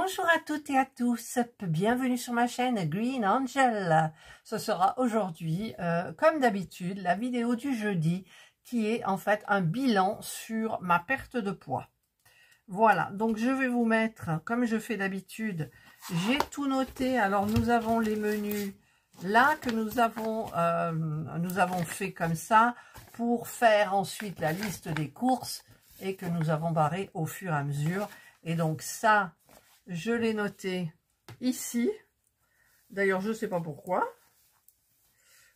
Bonjour à toutes et à tous, bienvenue sur ma chaîne Green Angel. Ce sera aujourd'hui, comme d'habitude, la vidéo du jeudi qui est en fait un bilan sur ma perte de poids. Voilà, donc je vais vous mettre, comme je fais d'habitude, j'ai tout noté. Alors nous avons les menus là que nous avons fait comme ça pour faire ensuite la liste des courses et que nous avons barré au fur et à mesure. Et donc ça, je l'ai noté ici. D'ailleurs, je ne sais pas pourquoi.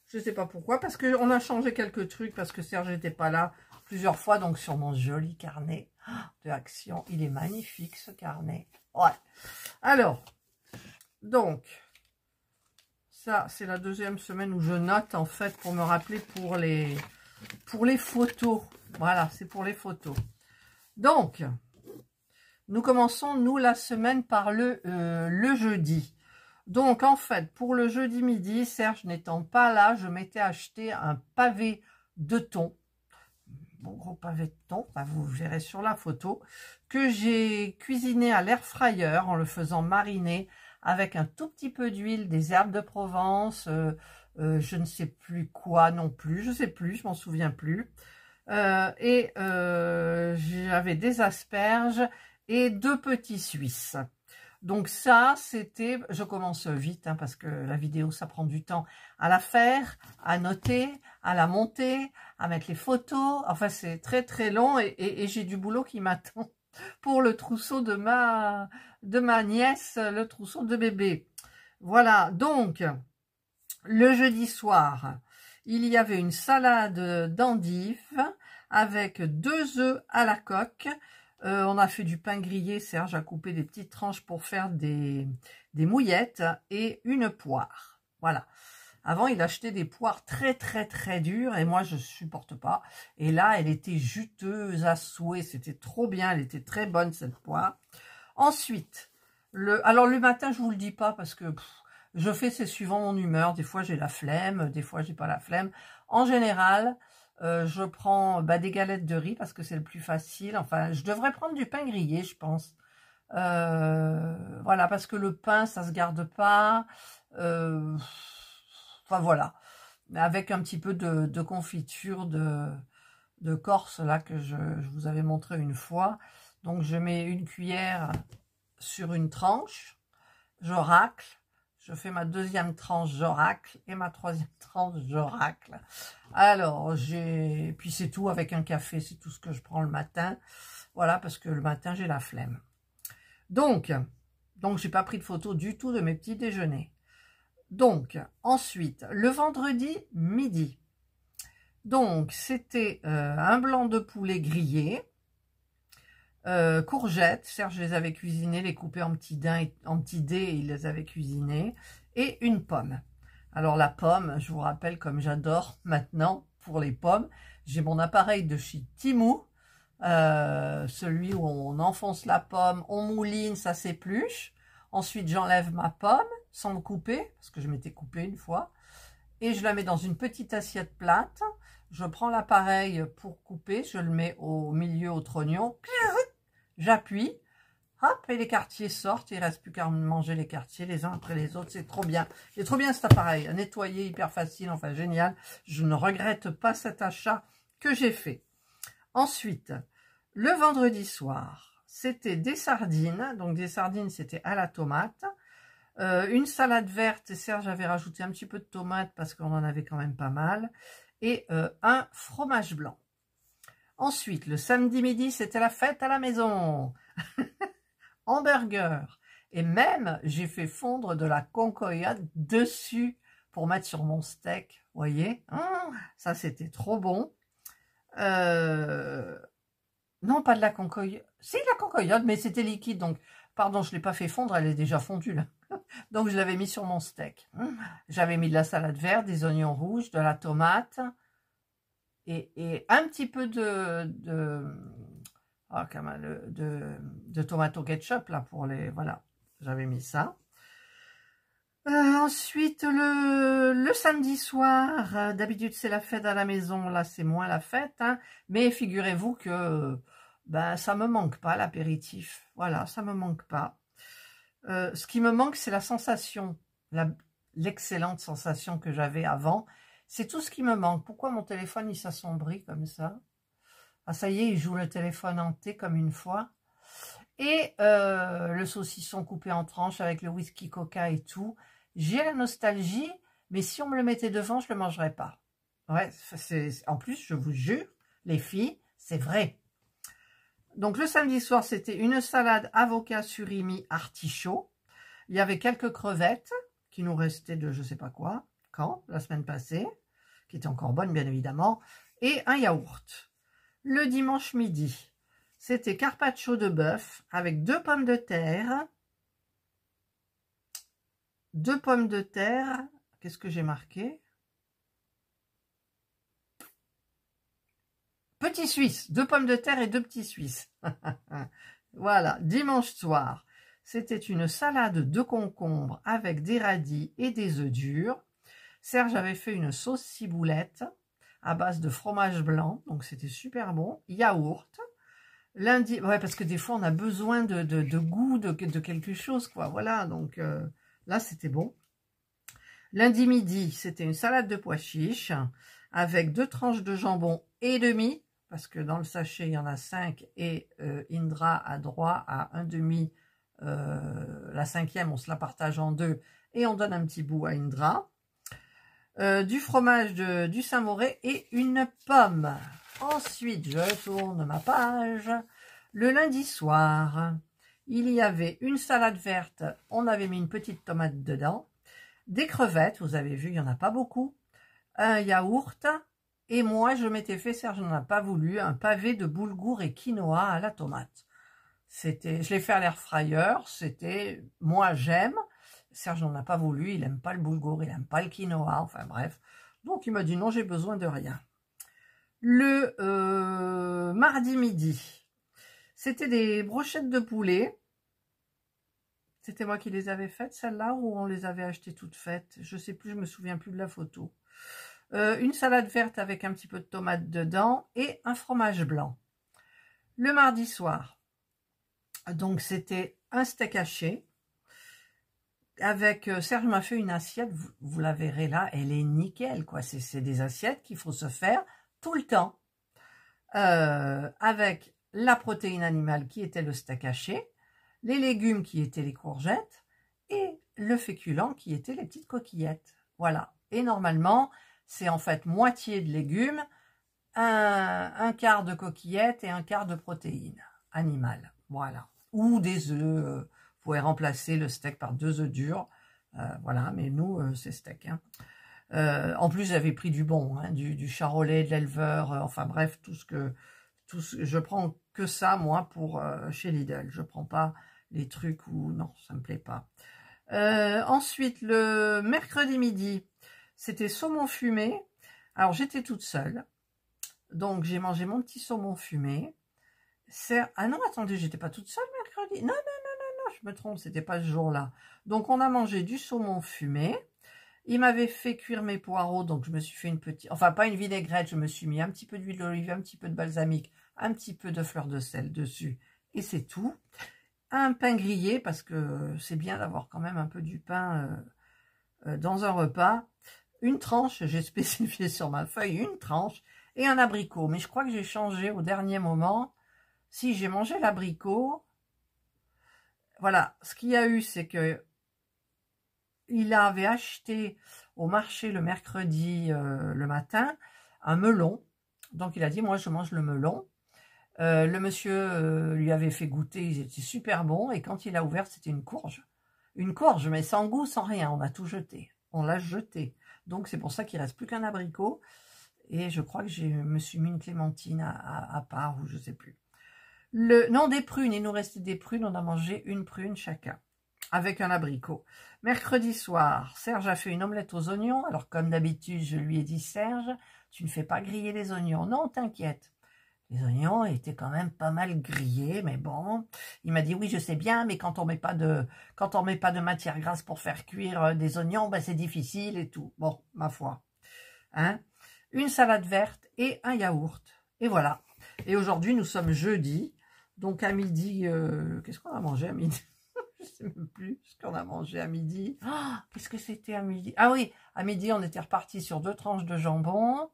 Je ne sais pas pourquoi, parce qu'on a changé quelques trucs, parce que Serge n'était pas là plusieurs fois, donc sur mon joli carnet de action. Il est magnifique, ce carnet. Ouais. Alors, donc, ça, c'est la deuxième semaine où je note, en fait, pour me rappeler pour les photos. Voilà, c'est pour les photos. Donc, nous commençons, nous, la semaine par le jeudi. Donc, en fait, pour le jeudi midi, Serge n'étant pas là, je m'étais acheté un pavé de thon. Bon, gros pavé de thon, bah, vous verrez sur la photo, que j'ai cuisiné à l'air fryer en le faisant mariner avec un tout petit peu d'huile, des herbes de Provence, je ne sais plus quoi non plus, je sais plus, je m'en souviens plus. J'avais des asperges et 2 petits Suisses. Donc ça, c'était, je commence vite hein, parce que la vidéo, ça prend du temps à la faire, à noter, à la monter, à mettre les photos. Enfin, c'est très très long et j'ai du boulot qui m'attend pour le trousseau de ma nièce, le trousseau de bébé. Voilà, donc, le jeudi soir, il y avait une salade d'endives avec 2 œufs à la coque. On a fait du pain grillé, Serge a coupé des petites tranches pour faire des mouillettes et une poire. Voilà. Avant, il achetait des poires très très très dures et moi je supporte pas. Et là, elle était juteuse à souhait, c'était trop bien, elle était très bonne cette poire. Ensuite, alors le matin, je vous le dis pas parce que je fais, c'est suivant mon humeur. Des fois, j'ai la flemme, des fois, j'ai pas la flemme. En général, je prends des galettes de riz parce que c'est le plus facile. Enfin, je devrais prendre du pain grillé, je pense. Voilà, parce que le pain, ça se garde pas. Enfin, voilà. Avec un petit peu de confiture de Corse, là, que je vous avais montré une fois. Donc, je mets une cuillère sur une tranche. Je racle. Je fais ma deuxième tranche, je racle, et ma troisième tranche, je racle. Alors, puis c'est tout avec un café, c'est tout ce que je prends le matin. Voilà, parce que le matin, j'ai la flemme. Donc j'ai pas pris de photo du tout de mes petits déjeuners. Donc, ensuite, le vendredi midi. Donc, c'était un blanc de poulet grillé, courgettes, Serge les avait cuisinées, les coupées en petits dés, il les avait cuisinées, et une pomme. Alors la pomme, je vous rappelle comme j'adore maintenant pour les pommes, j'ai mon appareil de chez Temu, celui où on enfonce la pomme, on mouline, ça s'épluche. Ensuite j'enlève ma pomme sans me couper, parce que je m'étais coupée une fois, et je la mets dans une petite assiette plate. Je prends l'appareil pour couper, je le mets au milieu au trognon, j'appuie, hop, et les quartiers sortent, il ne reste plus qu'à manger les quartiers les uns après les autres, c'est trop bien. C'est trop bien cet appareil, à nettoyer, hyper facile, enfin génial. Je ne regrette pas cet achat que j'ai fait. Ensuite, le vendredi soir, c'était des sardines, donc des sardines c'était à la tomate, une salade verte, Serge avait rajouté un petit peu de tomate parce qu'on en avait quand même pas mal, et un fromage blanc. Ensuite, le samedi midi, c'était la fête à la maison. Hamburger. Et même, j'ai fait fondre de la concoyote dessus pour mettre sur mon steak. Vous voyez, ça, c'était trop bon. Non, pas de la concoyote. Si, de la concoyote, mais c'était liquide. Donc, pardon, je ne l'ai pas fait fondre, elle est déjà fondue là. Donc, je l'avais mis sur mon steak. J'avais mis de la salade verte, des oignons rouges, de la tomate et un petit peu de tomato ketchup là pour les, voilà, j'avais mis ça. Ensuite le samedi soir, d'habitude c'est la fête à la maison, là c'est moins la fête, hein, mais figurez-vous que ça me manque pas l'apéritif, voilà, ça me manque pas. Ce qui me manque, c'est la sensation, l'excellente sensation que j'avais avant. C'est tout ce qui me manque. Pourquoi mon téléphone, il s'assombrit comme ça? Ah, ça y est, il joue le téléphone hanté comme une fois. Et le saucisson coupé en tranches avec le whisky coca et tout. J'ai la nostalgie, mais si on me le mettait devant, je ne le mangerais pas. Ouais, en plus, je vous jure, les filles, c'est vrai. Donc le samedi soir, c'était une salade avocat surimi artichaut. Il y avait quelques crevettes qui nous restaient de je sais pas quoi, la semaine passée, qui étaient encore bonnes bien évidemment, et un yaourt. Le dimanche midi, c'était carpaccio de bœuf avec 2 pommes de terre. 2 pommes de terre, qu'est-ce que j'ai marqué? Petits Suisses, 2 pommes de terre et 2 petits Suisses. Voilà, dimanche soir, c'était une salade de concombre avec des radis et des œufs durs. Serge avait fait une sauce ciboulette à base de fromage blanc, donc c'était super bon. Yaourt. Lundi, ouais, parce que des fois on a besoin de goût, de quelque chose, quoi. Voilà, donc là c'était bon. Lundi midi, c'était une salade de pois chiches avec 2 tranches de jambon et demi, parce que dans le sachet, il y en a 5 et Indra a droit à un demi. La 5e, on se la partage en 2 et on donne un petit bout à Indra. Du fromage du Saint-Mauré et une pomme. Ensuite, je tourne ma page. Le lundi soir, il y avait une salade verte. On avait mis une petite tomate dedans. Des crevettes, vous avez vu, il n'y en a pas beaucoup. Un yaourt. Et moi, je m'étais fait, Serge n'en a pas voulu, un pavé de boulgour et quinoa à la tomate. Je l'ai fait à l'air fryer. C'était, moi, j'aime. Serge n'en a pas voulu, il n'aime pas le boulgour, il n'aime pas le quinoa, enfin bref. Donc il m'a dit non, j'ai besoin de rien. Le mardi midi, c'était des brochettes de poulet. C'était moi qui les avais faites, celles-là, ou on les avait achetées toutes faites. Je ne sais plus, je me souviens plus de la photo. Une salade verte avec un petit peu de tomate dedans et un fromage blanc. Le mardi soir, donc c'était un steak haché. Avec Serge m'a fait une assiette, vous la verrez là, elle est nickel, quoi. C'est des assiettes qu'il faut se faire tout le temps. Avec la protéine animale qui était le steak haché, les légumes qui étaient les courgettes et le féculent qui était les petites coquillettes. Voilà. Et normalement, c'est en fait moitié de légumes, un quart de coquillettes et un quart de protéines animales. Voilà. Ou des œufs. Vous pouvez remplacer le steak par 2 œufs durs. Voilà, mais nous, c'est steak. Hein. En plus, j'avais pris du bon, hein, du charolais, de l'éleveur, enfin bref, je prends que ça, moi, pour chez Lidl. Je prends pas les trucs où, non, ça me plaît pas. Ensuite, le mercredi midi, c'était saumon fumé. Alors, j'étais toute seule. Donc, j'ai mangé mon petit saumon fumé. Ah non, attendez, j'étais pas toute seule mercredi. Non, je me trompe, c'était pas ce jour-là. Donc, on a mangé du saumon fumé. Il m'avait fait cuire mes poireaux, donc je me suis fait une petite... Enfin, pas une vinaigrette, je me suis mis un petit peu d'huile d'olive, un petit peu de balsamique, un petit peu de fleur de sel dessus. Et c'est tout. Un pain grillé, parce que c'est bien d'avoir quand même un peu du pain dans un repas. Une tranche, j'ai spécifié sur ma feuille, une tranche. Et un abricot. Mais je crois que j'ai changé au dernier moment. Si j'ai mangé l'abricot... Voilà, ce qu'il y a eu, c'est que il avait acheté au marché le mercredi le matin un melon. Donc il a dit, moi je mange le melon. Le monsieur lui avait fait goûter, ils étaient super bons. Et quand il a ouvert, c'était une courge. Une courge, mais sans goût, sans rien. On a tout jeté. On l'a jeté. Donc c'est pour ça qu'il ne reste plus qu'un abricot. Et je crois que je me suis mis une clémentine à part, ou je ne sais plus. Non, des prunes, il nous restait des prunes, on a mangé une prune chacun, avec un abricot. Mercredi soir, Serge a fait une omelette aux oignons, alors comme d'habitude, je lui ai dit, Serge, tu ne fais pas griller les oignons. Non, t'inquiète. Les oignons étaient quand même pas mal grillés, mais bon. Il m'a dit, oui, je sais bien, mais quand on met pas de matière grasse pour faire cuire des oignons, ben c'est difficile et tout. Bon, ma foi. Hein? Une salade verte et un yaourt. Et voilà. Et aujourd'hui, nous sommes jeudi. Donc à midi, qu'est-ce qu'on a mangé à midi? Je sais même plus ce qu'on a mangé à midi. Oh, qu'est-ce que c'était à midi? Ah oui, à midi, on était reparti sur 2 tranches de jambon.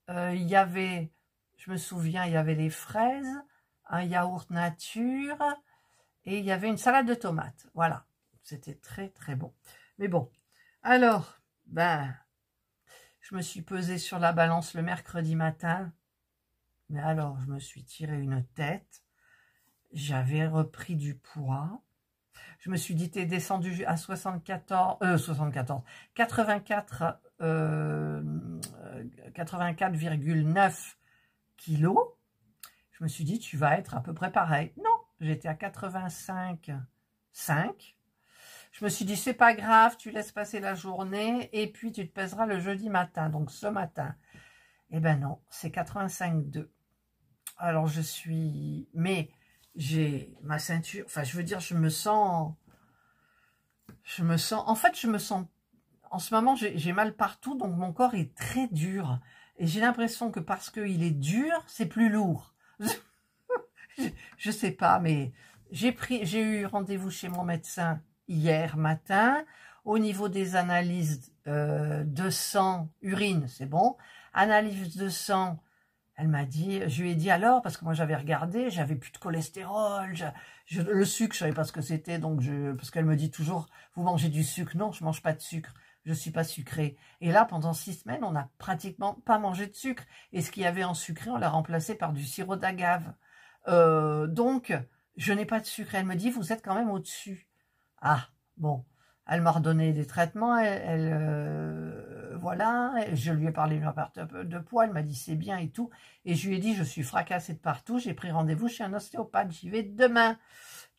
Il y avait, je me souviens, il y avait des fraises, un yaourt nature et il y avait une salade de tomates. Voilà, c'était très très bon. Mais bon, alors, ben, je me suis pesée sur la balance le mercredi matin. Mais alors, je me suis tiré une tête. J'avais repris du poids. Je me suis dit, t'es descendu à 84, 84,9 kilos. Je me suis dit, tu vas être à peu près pareil. Non, j'étais à 85,5. Je me suis dit, c'est pas grave, tu laisses passer la journée et puis tu te pèseras le jeudi matin. Donc ce matin, eh ben non, c'est 85,2. Alors je suis... Mais j'ai ma ceinture... Enfin, je veux dire, je me sens... En fait, je me sens... En ce moment, j'ai mal partout, donc mon corps est très dur. Et j'ai l'impression que parce qu'il est dur, c'est plus lourd. Je sais pas, mais j'ai eu rendez-vous chez mon médecin hier matin. Au niveau des analyses de sang, urine, c'est bon. Analyse de sang, elle m'a dit, je lui ai dit alors, parce que moi j'avais regardé, j'avais plus de cholestérol, le sucre, je savais pas ce que c'était, donc parce qu'elle me dit toujours, vous mangez du sucre. Non, je mange pas de sucre, je suis pas sucrée. Et là, pendant 6 semaines, on n'a pratiquement pas mangé de sucre. Et ce qu'il y avait en sucré, on l'a remplacé par du sirop d'agave. Donc, je n'ai pas de sucre. Elle me dit, vous êtes quand même au-dessus. Ah, bon. Elle m'a redonné des traitements, voilà, je lui ai parlé de ma perte de poids, elle m'a dit c'est bien et tout, et je lui ai dit je suis fracassée de partout, j'ai pris rendez-vous chez un ostéopathe, j'y vais demain.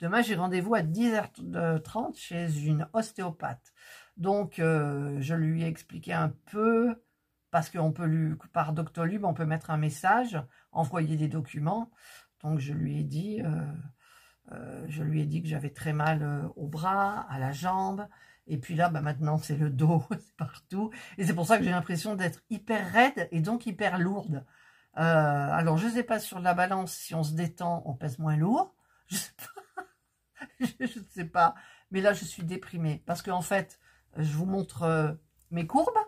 Demain j'ai rendez-vous à 10h30 chez une ostéopathe. Donc je lui ai expliqué un peu, parce qu'on peut par Doctolib, on peut mettre un message, envoyer des documents, donc je lui ai dit... que j'avais très mal au bras, à la jambe. Et puis là, bah maintenant, c'est le dos, c'est partout. Et c'est pour ça que j'ai l'impression d'être hyper raide et donc hyper lourde. Alors, je ne sais pas sur la balance, si on se détend, on pèse moins lourd. Je sais pas. Je ne sais pas. Mais là, je suis déprimée. Parce qu'en fait, je vous montre mes courbes.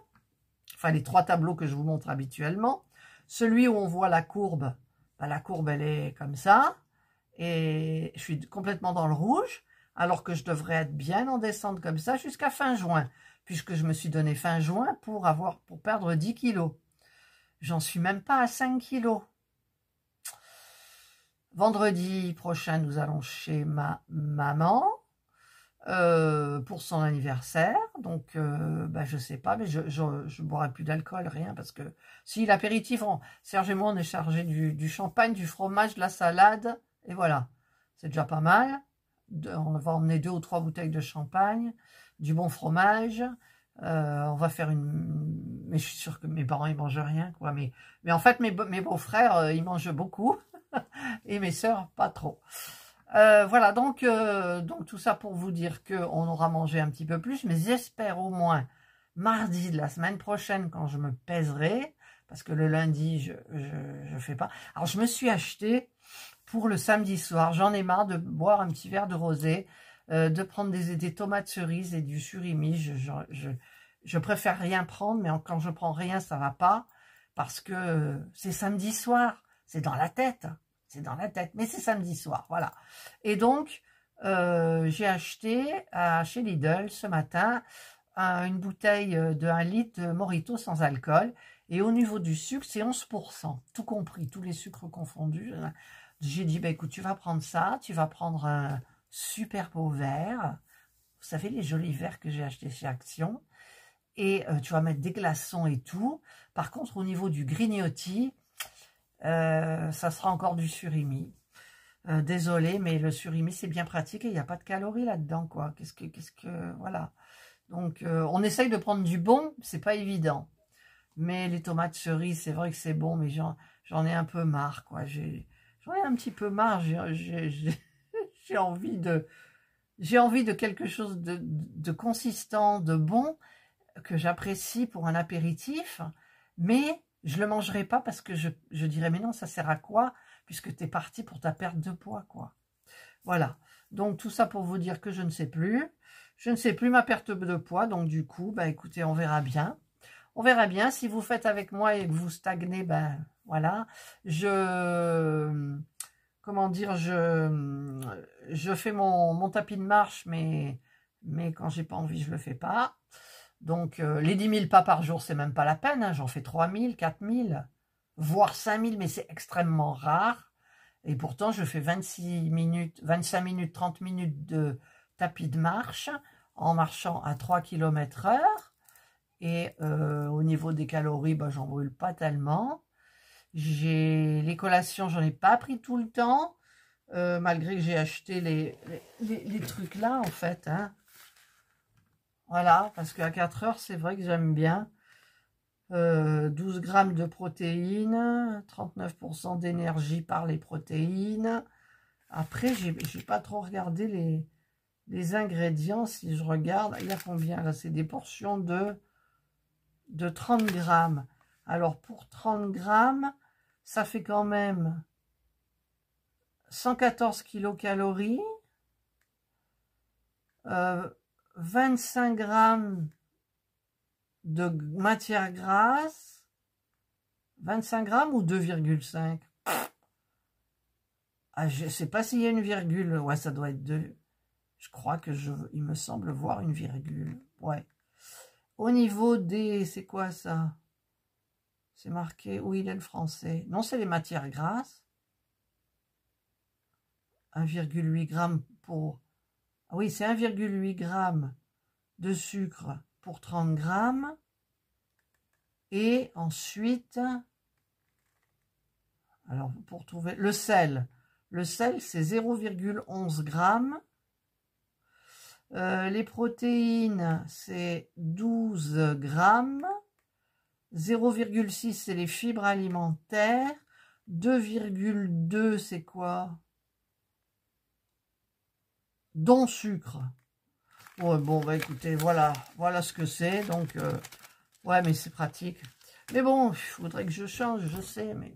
Enfin, les 3 tableaux que je vous montre habituellement. Celui où on voit la courbe, bah, la courbe, elle est comme ça. Et je suis complètement dans le rouge, alors que je devrais être bien en descente comme ça jusqu'à fin juin, puisque je me suis donné fin juin pour perdre 10 kilos. J'en suis même pas à 5 kilos. Vendredi prochain, nous allons chez ma maman pour son anniversaire. Donc, bah, je sais pas, mais je boirai plus d'alcool, rien, parce que si l'apéritif, Serge et moi, on est chargé du champagne, du fromage, de la salade. Et voilà, c'est déjà pas mal. On va emmener 2 ou 3 bouteilles de champagne, du bon fromage. On va faire mais je suis sûre que mes parents, ils mangent rien, quoi. Mais en fait, mes beaux-frères, ils mangent beaucoup. Et mes sœurs, pas trop. Voilà, donc tout ça pour vous dire qu'on aura mangé un petit peu plus. Mais j'espère au moins mardi de la semaine prochaine, quand je me pèserai. Parce que le lundi, je fais pas. Alors, je me suis acheté... pour le samedi soir, j'en ai marre de boire un petit verre de rosé, de prendre des tomates cerises et du surimi. Je préfère rien prendre, mais quand je prends rien, ça va pas, parce que c'est samedi soir, c'est dans la tête, mais c'est samedi soir, voilà. Et donc, j'ai acheté chez Lidl ce matin une bouteille de 1 litre de Morito sans alcool, et au niveau du sucre, c'est 11%, tout compris, tous les sucres confondus. J'ai dit, bah, écoute, tu vas prendre ça, tu vas prendre un super beau verre. Vous savez, les jolis verres que j'ai achetés chez Action. Et tu vas mettre des glaçons et tout. Par contre, au niveau du grignotis, ça sera encore du surimi. Désolée, mais le surimi, c'est bien pratique et il n'y a pas de calories là-dedans, quoi. Voilà. Donc, on essaye de prendre du bon, c'est pas évident. Mais les tomates cerises, c'est vrai que c'est bon, mais j'en ai un peu marre, quoi. J'en ai un petit peu marre, j'ai envie de quelque chose de consistant, de bon, que j'apprécie pour un apéritif, mais je le mangerai pas parce que je dirais, mais non, ça sert à quoi, puisque tu es parti pour ta perte de poids, quoi. Voilà. Donc, tout ça pour vous dire que je ne sais plus. Je ne sais plus ma perte de poids. Donc, du coup, bah, écoutez, on verra bien. On verra bien. Si vous faites avec moi et que vous stagnez, ben voilà. Comment dire, je fais mon tapis de marche, mais quand j'ai pas envie, je le fais pas. Donc, les 10 000 pas par jour, c'est même pas la peine. Hein. J'en fais 3 000, 4 000, voire 5 000, mais c'est extrêmement rare. Et pourtant, je fais 26 minutes, 25 minutes, 30 minutes de tapis de marche en marchant à 3 km/h. Et au niveau des calories, bah, j'en brûle pas tellement. Les collations, j'en ai pas pris tout le temps. Malgré que j'ai acheté les trucs là, en fait. Hein. Voilà, parce qu'à 4 heures, c'est vrai que j'aime bien. 12 grammes de protéines, 39% d'énergie par les protéines. Après, j'ai pas trop regardé les ingrédients. Si je regarde, il y a combien là? C'est des portions de 30 grammes. Alors, pour 30 grammes, ça fait quand même 114 kilocalories, 25 grammes de matière grasse, 25 grammes ou 2,5? Ah, je ne sais pas s'il y a une virgule. Ouais, ça doit être 2. Je crois que il me semble voir une virgule. Ouais. Au niveau des... C'est quoi ça? C'est marqué... Où il est le français? Non, c'est les matières grasses. 1,8 g pour... Ah oui, c'est 1,8 g de sucre pour 30 grammes. Et ensuite... Alors, pour trouver... Le sel. Le sel, c'est 0,11 g. Les protéines, c'est 12 grammes. 0,6, c'est les fibres alimentaires. 2,2, c'est quoi? Dont sucre. Ouais, bon, bah écoutez, voilà ce que c'est. Donc, ouais, mais c'est pratique. Mais bon, il faudrait que je change, je sais, mais...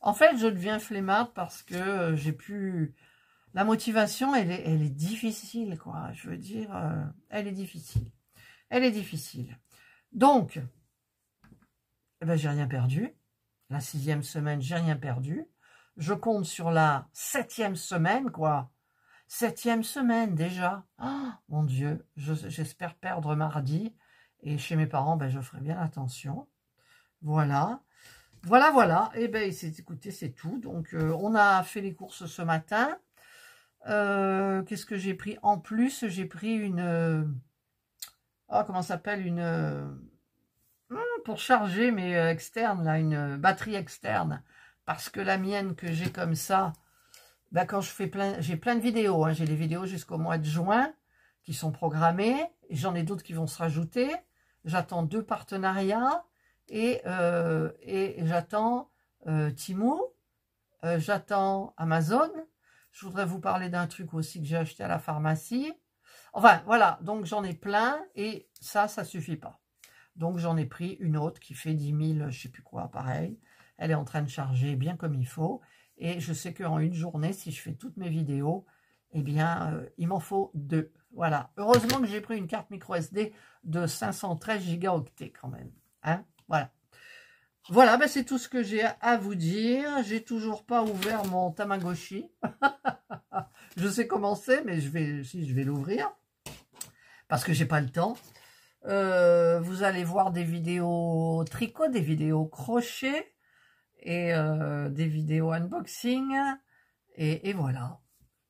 En fait, je deviens flemmarde parce que j'ai plus... La motivation, elle est difficile, quoi. Je veux dire, elle est difficile. Elle est difficile. Donc, eh ben, j'ai rien perdu. La 6e semaine, j'ai rien perdu. Je compte sur la 7e semaine, quoi. 7e semaine, déjà. Oh, mon Dieu, j'espère perdre mardi. Et chez mes parents, ben, je ferai bien attention. Voilà. Voilà. Et ben, écoutez, c'est tout. Donc, on a fait les courses ce matin. Qu'est-ce que j'ai pris? En plus, j'ai pris une... comment ça s'appelle? Pour charger, mais externe, là, une batterie externe. Parce que la mienne que j'ai comme ça, ben, quand je fais j'ai plein de vidéos. Hein, j'ai les vidéos jusqu'au mois de juin qui sont programmées. J'en ai d'autres qui vont se rajouter. J'attends 2 partenariats. Et j'attends Temu. J'attends Amazon. Je voudrais vous parler d'un truc aussi que j'ai acheté à la pharmacie. Enfin, voilà. Donc, j'en ai plein. Et ça suffit pas. Donc, j'en ai pris une autre qui fait 10 000, je sais plus quoi, pareil. Elle est en train de charger bien comme il faut. Et je sais qu'en une journée, si je fais toutes mes vidéos, eh bien, il m'en faut 2. Voilà. Heureusement que j'ai pris une carte micro SD de 513 gigaoctets quand même. Hein? Voilà. Voilà, ben c'est tout ce que j'ai à vous dire. J'ai toujours pas ouvert mon Tamagotchi. Je sais comment c'est, mais je vais l'ouvrir. Parce que j'ai pas le temps. Vous allez voir des vidéos tricot, des vidéos crochet et des vidéos unboxing. Et voilà.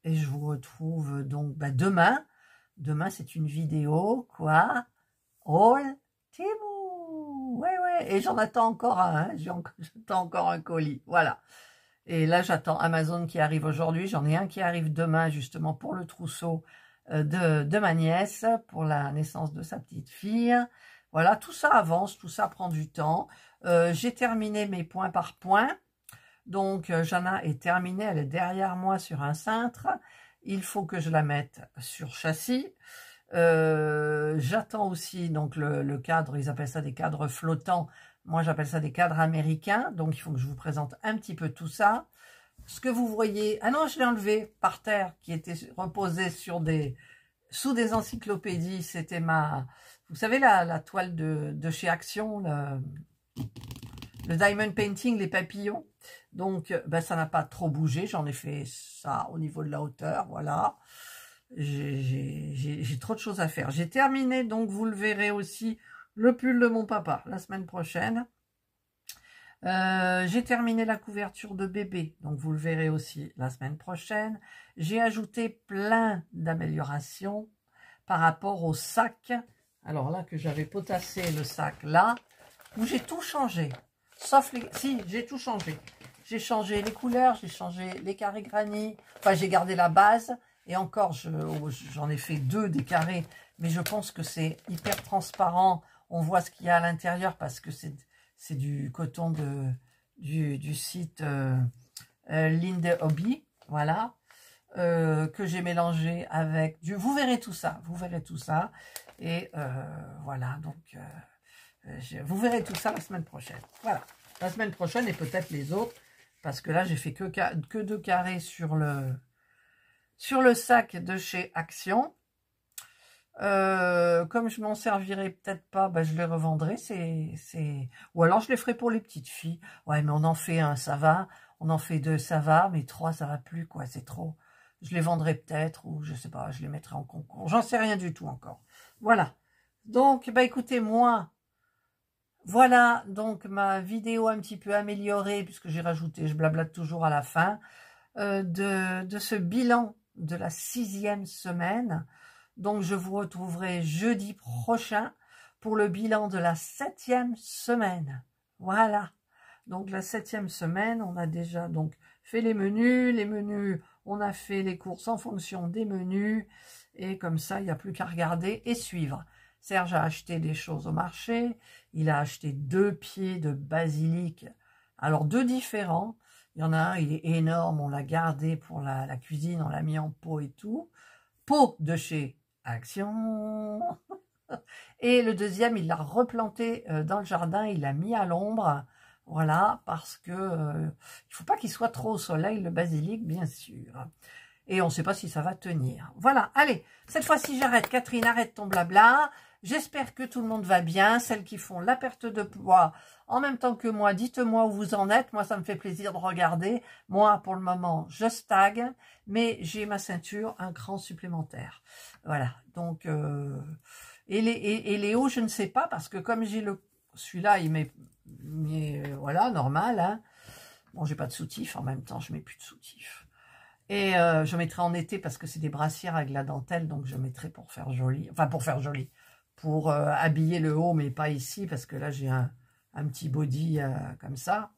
Et je vous retrouve donc demain. Demain, c'est une vidéo, quoi? All Temu. Ouais. Et j'en attends encore un. Hein. J'attends encore un colis. Voilà. Et là, j'attends Amazon qui arrive aujourd'hui. J'en ai un qui arrive demain, justement, pour le trousseau de ma nièce, pour la naissance de sa petite fille. Voilà, tout ça avance, tout ça prend du temps. J'ai terminé mes point par point. Donc, Jana est terminée, elle est derrière moi sur un cintre. Il faut que je la mette sur châssis. J'attends aussi donc le cadre, ils appellent ça des cadres flottants. Moi, j'appelle ça des cadres américains. Donc, il faut que je vous présente un petit peu tout ça. ce que vous voyez, ah non, je l'ai enlevé par terre, qui était reposé sur sous des encyclopédies, c'était vous savez, la toile de chez Action, le diamond painting, les papillons. Donc, ben, ça n'a pas trop bougé, j'en ai fait ça au niveau de la hauteur, voilà. J'ai trop de choses à faire. J'ai terminé, donc vous le verrez aussi, le pull de mon papa la semaine prochaine. J'ai terminé la couverture de bébé, donc vous le verrez aussi la semaine prochaine. J'ai ajouté plein d'améliorations par rapport au sac. Alors là, que j'avais potassé le sac là, où j'ai tout changé. Sauf les... Si, j'ai tout changé. J'ai changé les couleurs, j'ai changé les carrés granit. Enfin, j'ai gardé la base. Et encore, j'en ai fait 2 des carrés. Mais je pense que c'est hyper transparent. On voit ce qu'il y a à l'intérieur parce que c'est du coton du site Linde Hobby. Voilà. Que j'ai mélangé avec du... Vous verrez tout ça. Vous verrez tout ça. Et voilà. Donc, vous verrez tout ça la semaine prochaine. Voilà. La semaine prochaine et peut-être les autres. Parce que là, j'ai fait que 2 carrés sur le sac de chez Action. Comme je m'en servirai peut-être pas, ben je les revendrai. Ou alors je les ferai pour les petites filles. Ouais, mais on en fait un, ça va. On en fait 2, ça va. Mais 3, ça va plus, quoi. C'est trop. Je les vendrai peut-être, ou je sais pas, je les mettrai en concours. J'en sais rien du tout encore. Voilà. Donc, bah écoutez, moi... Voilà donc ma vidéo un petit peu améliorée, puisque j'ai rajouté, je blablate toujours à la fin, de ce bilan de la 6e semaine. Donc je vous retrouverai jeudi prochain pour le bilan de la 7e semaine. Voilà. Donc la 7e semaine, on a déjà donc fait les menus, on a fait les courses en fonction des menus, et comme ça, il n'y a plus qu'à regarder et suivre. Serge a acheté des choses au marché. Il a acheté 2 pieds de basilic. Alors, 2 différents. Il y en a un, il est énorme. On l'a gardé pour la cuisine. On l'a mis en pot et tout. Pot de chez Action. Et le deuxième, il l'a replanté dans le jardin. Il l'a mis à l'ombre. Voilà, parce que il faut pas qu'il soit trop au soleil, le basilic, bien sûr. Et on ne sait pas si ça va tenir. Voilà, allez, cette fois-ci j'arrête. Catherine, arrête ton blabla. J'espère que tout le monde va bien. Celles qui font la perte de poids en même temps que moi, dites-moi où vous en êtes. Moi, ça me fait plaisir de regarder. Moi, pour le moment, je stagne. Mais j'ai ma ceinture, un cran supplémentaire. Voilà, donc... et les hauts, je ne sais pas, parce que comme j'ai celui-là, il m'est voilà, normal. Hein. Bon, j'ai pas de soutif. En même temps, je mets plus de soutif. Et je mettrai en été parce que c'est des brassières avec la dentelle, donc je mettrai pour faire joli. Enfin, pour faire joli. Pour habiller le haut, mais pas ici, parce que là, j'ai un petit body comme ça.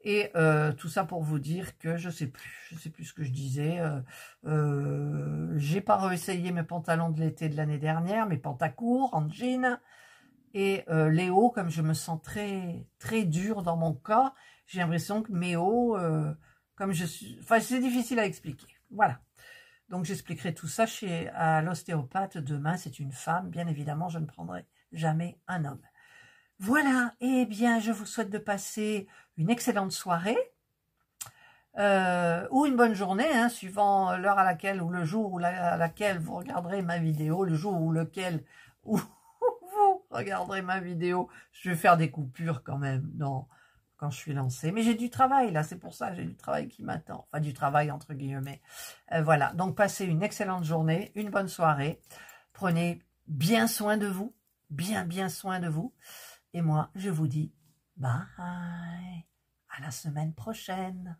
Et tout ça pour vous dire que je sais plus ce que je disais. J'ai pas réessayé mes pantalons de l'été de l'année dernière, mes pantacourts en jean. Et les hauts, comme je me sens très, très dure dans mon corps, j'ai l'impression que mes hauts... comme je suis... Enfin, c'est difficile à expliquer. Voilà. Donc, j'expliquerai tout ça à l'ostéopathe demain. C'est une femme. Bien évidemment, je ne prendrai jamais un homme. Voilà. Eh bien, je vous souhaite de passer une excellente soirée. Ou une bonne journée, hein, suivant l'heure à laquelle, ou le jour à laquelle vous regarderez ma vidéo, le jour où vous regarderez ma vidéo. Je vais faire des coupures quand même. Non. Quand je suis lancée. Mais j'ai du travail, là, c'est pour ça, j'ai du travail qui m'attend. Enfin, du travail, entre guillemets. Voilà, donc passez une excellente journée, une bonne soirée. Prenez bien soin de vous, bien soin de vous. Et moi, je vous dis bye, à la semaine prochaine.